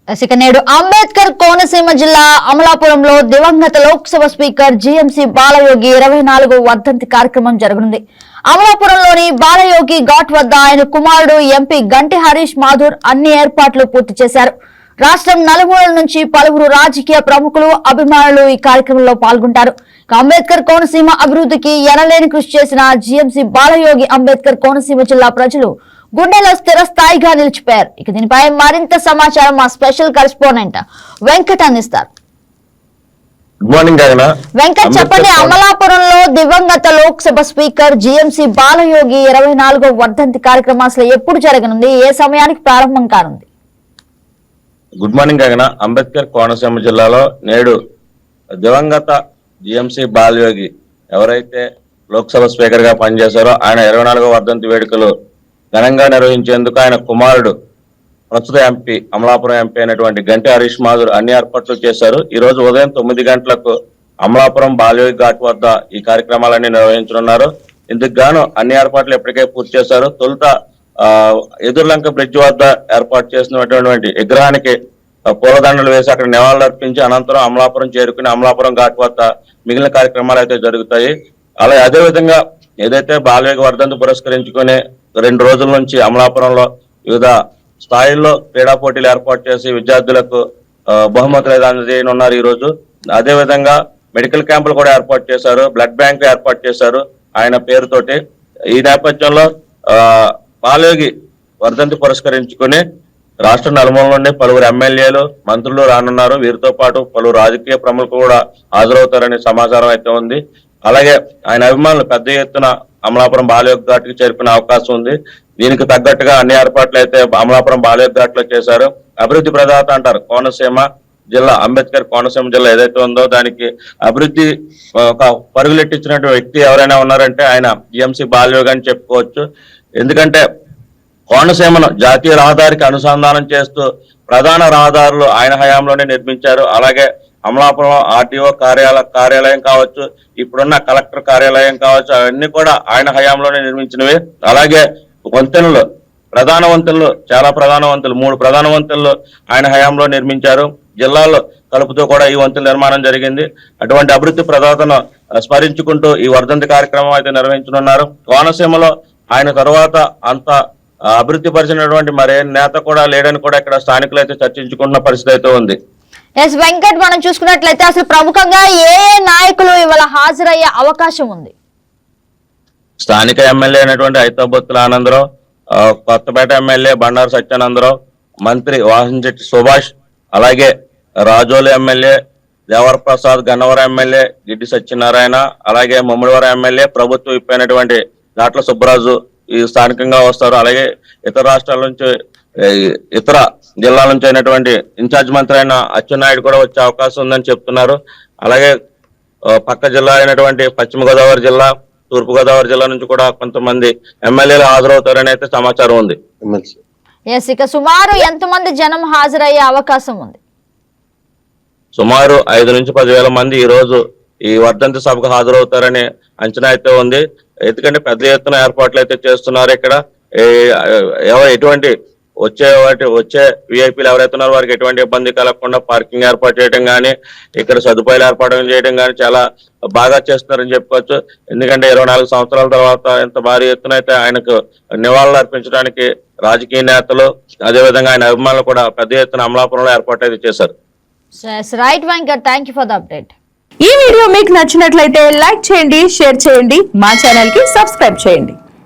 నేడు అంబేద్కర్ కోనసీమ జిల్లా అమలాపురంలో దివంగత లోక్సభ స్పీకర్ జీఎంసీ బాలయోగి 24వ వర్ధంతి కార్యక్రమం జరగనుంది. అమలాపురంలోని బాలయోగి ఘాట్ వద్ద ఆయన కుమారుడు ఎంపీ గంటి హరీష్ మాథూర్ అన్ని ఏర్పాట్లు పూర్తి చేశారు. రాష్ట్రం నలుమూలల నుంచి పలువురు రాజకీయ ప్రముఖులు, అభిమానులు ఈ కార్యక్రమంలో పాల్గొంటారు. అంబేద్కర్ కోనసీమ అభివృద్ధికి ఎనలేని కృషి చేసిన జీఎంసీ బాలయోగి అంబేద్కర్ కోనసీమ జిల్లా ప్రజలు గుండెలో స్థిరస్థాయిగా నిలిచిపోయారు. దీనిపై మరింత సమాచారం మా స్పెషల్ కరెస్పాండెంట్ వెంకట్ అందిస్తారు. వెంకట్, చెప్పండి, అమలాపురంలో దివంగత లోక్సభ స్పీకర్ జీఎంసీ బాలయోగి 24వ వర్ధంతి కార్యక్రమం అసలు ఎప్పుడు జరగనుంది, ఏ సమయానికి ప్రారంభం కానుంది? గుడ్ మార్నింగ్ గగన. అంబేద్కర్ కోనసీమ జిల్లాలో నేడు దివంగత జీఎంసీ బాలయోగి ఎవరైతే లోక్సభ స్పీకర్ గా పనిచేశారో ఆయన 24వ వర్ధంతి వేడుకలు ఘనంగా నిర్వహించేందుకు ఆయన కుమారుడు ప్రస్తుత ఎంపీ అమలాపురం ఎంపీ అయినటువంటి గంటి హరీష్ మాథూర్ అన్ని ఏర్పాట్లు చేశారు. ఈ రోజు ఉదయం 9 గంటలకు అమలాపురం బాలయోగి ఘాట్ వద్ద ఈ కార్యక్రమాలన్నీ నిర్వహించనున్నారు. ఇందుకు గాను అన్ని ఏర్పాట్లు ఎప్పటికే పూర్తి చేశారు. తొలుత ఎదుర్లంక బ్రిడ్జ్ వద్ద ఏర్పాటు చేసినటువంటి విగ్రహానికి పూలదండలు వేసి అక్కడ నివాళులు అర్పించి అనంతరం అమలాపురం చేరుకుని అమలాపురం ఘాట్ వద్ద మిగిలిన కార్యక్రమాలు అయితే జరుగుతాయి. అలాగే అదేవిధంగా ఏదైతే బాలయోగి వర్ధంతి పురస్కరించుకుని 2 రోజుల నుంచి అమలాపురంలో వివిధ స్థాయిల్లో క్రీడా పోటీలు ఏర్పాటు చేసి విద్యార్థులకు బహుమతులు అందజేయనున్నారు ఈ రోజు. అదేవిధంగా మెడికల్ క్యాంపులు కూడా ఏర్పాటు చేశారు, బ్లడ్ బ్యాంక్ ఏర్పాటు చేశారు ఆయన పేరుతోటి. ఈ నేపథ్యంలో బాలయోగి వర్ధంతి పురస్కరించుకుని రాష్ట్ర నలుమూల నుండి పలువురు ఎమ్మెల్యేలు, మంత్రులు రానున్నారు. వీరితో పాటు పలువురు రాజకీయ ప్రముఖులు కూడా హాజరవుతారనే సమాచారం అయితే ఉంది. అలాగే ఆయన అభిమానులు పెద్ద ఎత్తున అమలాపురం బాలయోగి ఘాట్కి చేరుకునే అవకాశం ఉంది. దీనికి తగ్గట్టుగా అన్ని ఏర్పాట్లు అయితే అమలాపురం బాలయోగి ఘాట్ లో చేశారు. అభివృద్ధి ప్రదాత అంటారు కోనసీమ జిల్లా. అంబేద్కర్ కోనసీమ జిల్లా ఏదైతే ఉందో దానికి అభివృద్ధి ఒక పరుగులెట్టించినటువంటి వ్యక్తి ఎవరైనా ఉన్నారంటే ఆయన జీఎంసీ బాలయోగి అని చెప్పుకోవచ్చు. ఎందుకంటే కోనసీమను జాతీయ రహదారికి అనుసంధానం చేస్తూ ప్రధాన రహదారులు ఆయన హయాంలోనే నిర్మించారు. అలాగే అమలాపురం ఆర్టీఓ కార్యాలయం కావచ్చు, ఇప్పుడున్న కలెక్టర్ కార్యాలయం కావచ్చు, అవన్నీ కూడా ఆయన హయాంలోనే నిర్మించినవి. అలాగే వంతెనలు, ప్రధాన వంతెనలు, చాలా ప్రధాన వంతెనలు, 3 ప్రధాన వంతెనలు ఆయన హయాంలో నిర్మించారు. జిల్లాలో కలుపుతూ కూడా ఈ వంతెన నిర్మాణం జరిగింది. అటువంటి అభివృద్ధి ప్రదాతను స్మరించుకుంటూ ఈ వర్ధంతి కార్యక్రమం అయితే నిర్వహించనున్నారు. కోనసీమలో ఆయన తర్వాత అంత అభివృద్ధి పరిచినటువంటి మరే నేత కూడా లేడని కూడా ఇక్కడ స్థానికులు అయితే చర్చించుకుంటున్న పరిస్థితి అయితే ఉంది. ఎస్ వెంకట్, మనం చూసుకున్నట్లయితే అసలు ప్రముఖంగా ఏ నాయకులు ఇవాళ హాజరయ్యే అవకాశం ఉంది? స్థానిక ఎమ్మెల్యే అయినటువంటి ఐతాబత్తుల ఆనందరావు, కొత్తపేట ఎమ్మెల్యే బండారు సత్యానందరావు, మంత్రి వాసంశెట్టి సుభాష్, అలాగే రాజోలు ఎమ్మెల్యే దేవరప్రసాద్, గన్నవరం ఎమ్మెల్యే గిడ్డి సత్యనారాయణ, అలాగే ముమ్మడివరం ఎమ్మెల్యే ప్రభుత్వ విప్ అయినటువంటి దాట్ల సుబ్బరాజు ఈ స్థానికంగా వస్తారు. అలాగే ఇతర రాష్ట్రాల నుంచి, ఇతర జిల్లాల నుంచి అయినటువంటి ఇన్ఛార్జ్ మంత్రి అయిన అచ్చెన్నాయుడు కూడా వచ్చే అవకాశం ఉందని చెప్తున్నారు. అలాగే పక్క జిల్లా అయినటువంటి పశ్చిమ గోదావరి జిల్లా, తూర్పు గోదావరి జిల్లా నుంచి కూడా కొంతమంది ఎమ్మెల్యేలు హాజరవుతారని అయితే సమాచారం ఉంది. ఇక సుమారు ఎంతమంది జనం హాజరయ్యే అవకాశం ఉంది? సుమారు 5 నుంచి 10,000 మంది ఈ రోజు ఈ వర్ధంతి సభకు హాజరవుతారని అంచనా అయితే ఉంది. ఎందుకంటే పెద్ద ఎత్తున ఏర్పాట్లు అయితే చేస్తున్నారు. ఇక్కడ ఎటువంటి వచ్చే విఐపీలు ఎవరైతే ఉన్నారో వారికి ఎటువంటి ఇబ్బంది కలగకుండా పార్కింగ్ ఏర్పాటు చేయడం కానీ, ఇక్కడ సదుపాయాలు ఏర్పాటు చేయడం కానీ చాలా బాగా చేస్తున్నారని చెప్పుకోవచ్చు. ఎందుకంటే 24 సంవత్సరాల తర్వాత ఇంత భారీ ఎత్తున అయితే ఆయనకు నివాళులు అర్పించడానికి రాజకీయ నేతలు, అదేవిధంగా ఆయన అభిమానులు కూడా పెద్ద ఎత్తున అమలాపురంలో ఏర్పాటు అయితే చేశారు. Right Venkat, thank you for the update. ఈ వీడియో మీకు నచ్చినట్లయితే లైక్ చేయండి, షేర్ చేయండి, మా ఛానల్ కి సబ్స్క్రైబ్ చేయండి.